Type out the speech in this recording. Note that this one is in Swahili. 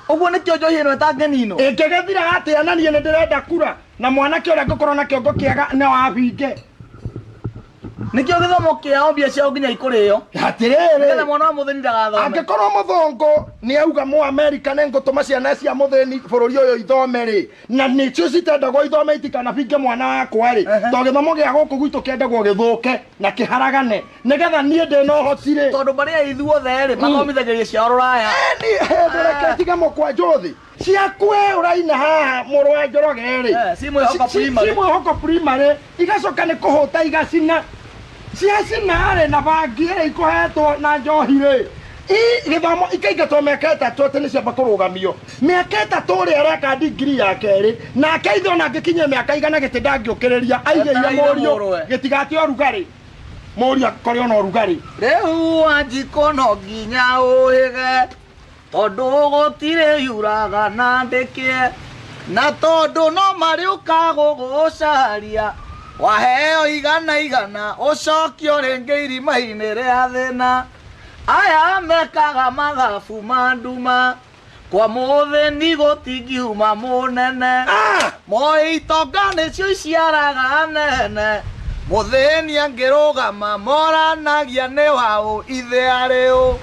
Oguo nä kä o njohi ä no ätangenino ä kä gä thiraga atä a na niä nä ndä renda kura na mwanake å rä a ngå korwo na kä ongo kä ega nä wabinge nä kä o gä thomo kä ao mbia ciao nginya ikå rä o atä getha rä mwana wa må thä ni ndagathome angä korwo må thångå nä auga må amerika nä ngå tå ma ciana cia må thä ni bå rå ri å yå ithome rä na nä cio citendagwo ithome itikanabinge mwana wakwa rä tondå gä thomo gä a gå kå gwitå kä endagwo gä thå ke na kä haragane nä getha niä ndä na å hoti rä tondå marä a ithuothe rä mathomithagä ria ciao rå raya ndä reke tiga må kwa njå thä ciakue å raina haha må rå wa njoroge rä cimwä hoko primary igacoka nä kå hå ta igacina ciacina rä na bangi rä ikå hetwo na njohi rä gä thomo ikaingatwo mä aka ätatå atä nä ciamba kå rå gamio mä aka ätatå rä areka ndigiri ya kerä nake ithe ona ngä kinyia mä aka igana gä tä ndangä å kä rä ria aigäire må riå gä tigate å rugarä må riå akore ona å rugarä rä u wanjikå no nginya å hä ge tondå gå tirä yuraga na ndä kä na tondå no marä å ka gå gå caria waheo igana igana å cokio rä ngä irima-inä rä a thä na aya mekaga mathabu manduma kwa må thä ni gå tingiuma må nene moä itonga nä cio iciaraga nene må thä ni angä rå gama moranagia nä waå ithe arä å